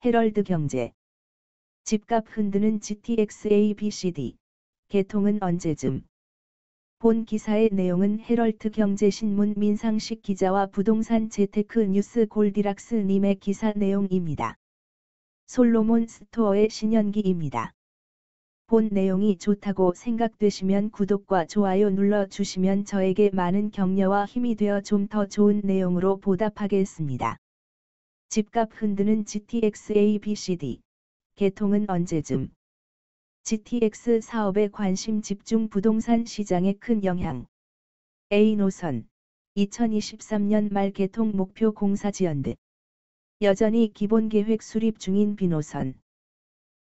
헤럴드 경제. 집값 흔드는 GTX ABCD. 개통은 언제쯤? 본 기사의 내용은 헤럴드 경제신문 민상식 기자와 부동산 재테크 뉴스 골디락스 님의 기사 내용입니다. 솔로몬 스토어의 신현기입니다. 본 내용이 좋다고 생각되시면 구독과 좋아요 눌러주시면 저에게 많은 격려와 힘이 되어 좀 더 좋은 내용으로 보답하겠습니다. 집값 흔드는 GTX ABCD. 개통은 언제쯤? GTX 사업에 관심 집중 부동산 시장에 큰 영향. A노선. 2023년 말 개통 목표 공사 지연돼. 여전히 기본계획 수립 중인 B노선.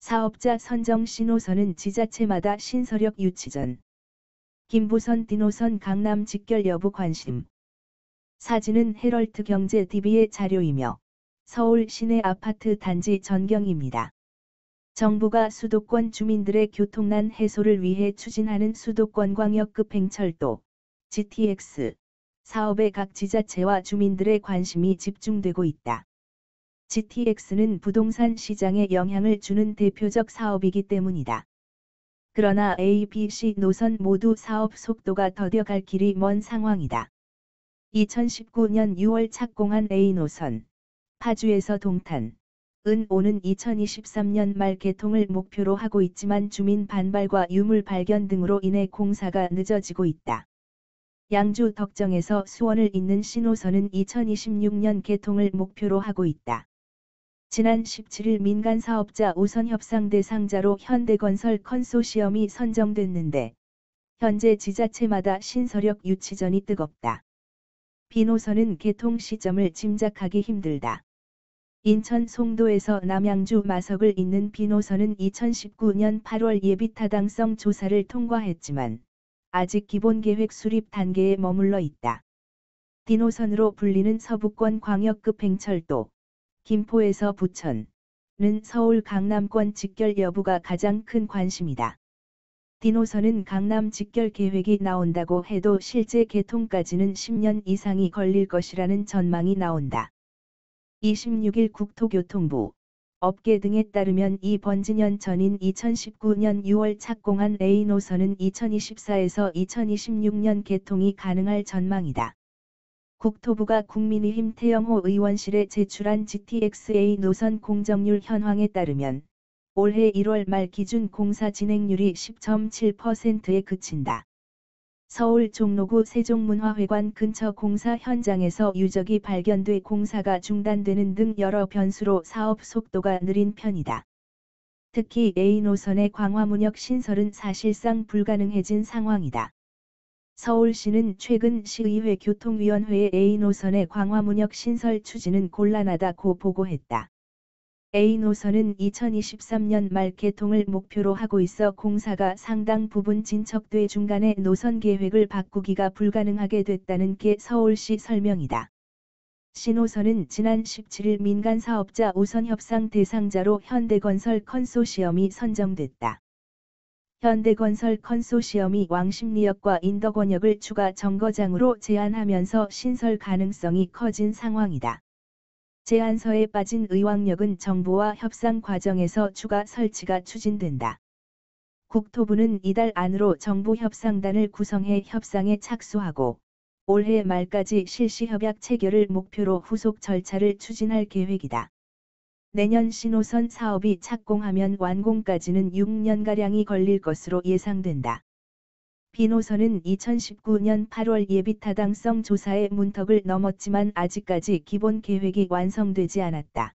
사업자 선정 C노선은 지자체마다 신서력 유치 전. 김부선 D노선 강남 직결 여부 관심. 사진은 헤럴드 경제 DB의 자료이며 서울 시내 아파트 단지 전경입니다. 정부가 수도권 주민들의 교통난 해소를 위해 추진하는 수도권 광역급 행철도 GTX 사업에 각 지자체와 주민들의 관심이 집중되고 있다. GTX는 부동산 시장에 영향을 주는 대표적 사업이기 때문이다. 그러나 A, B, C 노선 모두 사업 속도가 더뎌갈 길이 먼 상황이다. 2019년 6월 착공한 A노선, 파주에서 동탄, 은 오는 2023년 말 개통을 목표로 하고 있지만 주민 반발과 유물 발견 등으로 인해 공사가 늦어지고 있다. 양주 덕정에서 수원을 잇는 C노선은 2026년 개통을 목표로 하고 있다. 지난 17일 민간사업자 우선 협상 대상자로 현대건설 컨소시엄이 선정됐는데 현재 지자체마다 신서력 유치전이 뜨겁다. B노선은 개통 시점을 짐작하기 힘들다. 인천 송도에서 남양주 마석을 잇는 B노선은 2019년 8월 예비타당성 조사를 통과했지만 아직 기본계획 수립 단계에 머물러 있다. D노선으로 불리는 서부권 광역급 행철도 김포에서 부천은 서울 강남권 직결 여부가 가장 큰 관심이다. D노선은 강남 직결 계획이 나온다고 해도 실제 개통까지는 10년 이상이 걸릴 것이라는 전망이 나온다. 26일 국토교통부, 업계 등에 따르면 이번 지년 전인 2019년 6월 착공한 A노선은 2024에서 2026년 개통이 가능할 전망이다. 국토부가 국민의힘 태영호 의원실에 제출한 GTX A노선 공정률 현황에 따르면 올해 1월 말 기준 공사 진행률이 10.7%에 그친다. 서울 종로구 세종문화회관 근처 공사 현장에서 유적이 발견돼 공사가 중단되는 등 여러 변수로 사업 속도가 느린 편이다. 특히 A노선의 광화문역 신설은 사실상 불가능해진 상황이다. 서울시는 최근 시의회 교통위원회에 A노선의 광화문역 신설 추진은 곤란하다고 보고했다. A노선은 2023년 말 개통을 목표로 하고 있어 공사가 상당 부분 진척돼 중간에 노선 계획을 바꾸기가 불가능하게 됐다는 게 서울시 설명이다. C노선은 지난 17일 민간사업자 우선 협상 대상자로 현대건설 컨소시엄이 선정됐다. 현대건설 컨소시엄이 왕십리역과 인덕원역을 추가 정거장으로 제안하면서 신설 가능성이 커진 상황이다. 제안서에 빠진 의왕역은 정부와 협상 과정에서 추가 설치가 추진된다. 국토부는 이달 안으로 정부 협상단을 구성해 협상에 착수하고 올해 말까지 실시 협약 체결을 목표로 후속 절차를 추진할 계획이다. 내년 C노선 사업이 착공하면 완공까지는 6년가량이 걸릴 것으로 예상된다. B노선은 2019년 8월 예비타당성 조사의 문턱을 넘었지만 아직까지 기본 계획이 완성되지 않았다.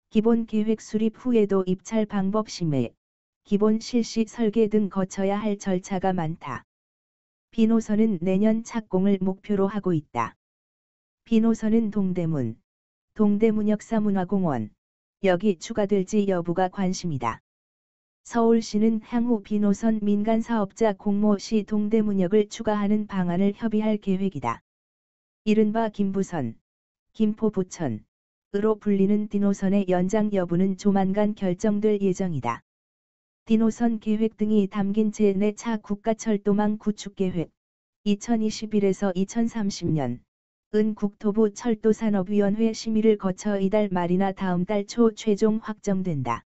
기본 계획 수립 후에도 입찰 방법 심의, 기본 실시 설계 등 거쳐야 할 절차가 많다. B노선은 내년 착공을 목표로 하고 있다. B노선은 동대문, 동대문역사문화공원, 역이 추가될지 여부가 관심이다. 서울시는 향후 B노선 민간사업자 공모 시 동대문역을 추가하는 방안을 협의할 계획이다. 이른바 김부선, 김포 부천으로 불리는 D노선의 연장 여부는 조만간 결정될 예정이다. D노선 계획 등이 담긴 제4차 국가철도망 구축 계획 2021에서 2030년 은 국토부 철도산업위원회 심의를 거쳐 이달 말이나 다음 달 초 최종 확정된다.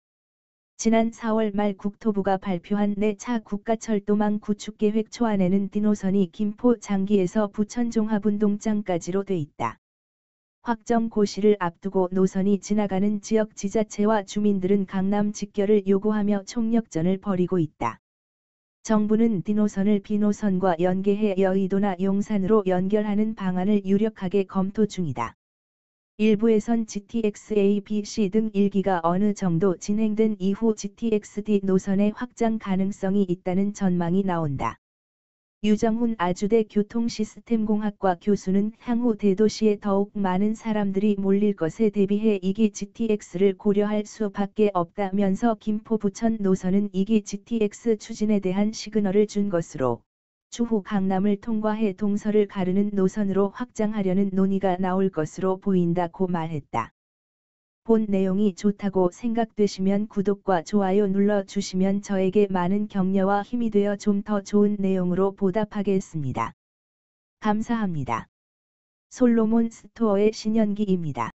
지난 4월 말 국토부가 발표한 4차 국가철도망 구축계획 초안에는 D노선이 김포 장기에서 부천 종합운동장까지로 돼 있다. 확정 고시를 앞두고 노선이 지나가는 지역 지자체와 주민들은 강남 직결을 요구하며 총력전을 벌이고 있다. 정부는 D노선을 B노선과 연계해 여의도나 용산으로 연결하는 방안을 유력하게 검토 중이다. 일부에선 GTX-A, B, C 등 1기가 어느 정도 진행된 이후 GTX-D 노선의 확장 가능성이 있다는 전망이 나온다. 유정훈 아주대 교통시스템공학과 교수는 향후 대도시에 더욱 많은 사람들이 몰릴 것에 대비해 2기 GTX를 고려할 수밖에 없다면서 김포 부천 노선은 2기 GTX 추진에 대한 시그널을 준 것으로 추후 강남을 통과해 동서를 가르는 노선으로 확장하려는 논의가 나올 것으로 보인다고 말했다. 본 내용이 좋다고 생각되시면 구독과 좋아요 눌러주시면 저에게 많은 격려와 힘이 되어 좀 더 좋은 내용으로 보답하겠습니다. 감사합니다. 솔로몬 스토어의 신현기입니다.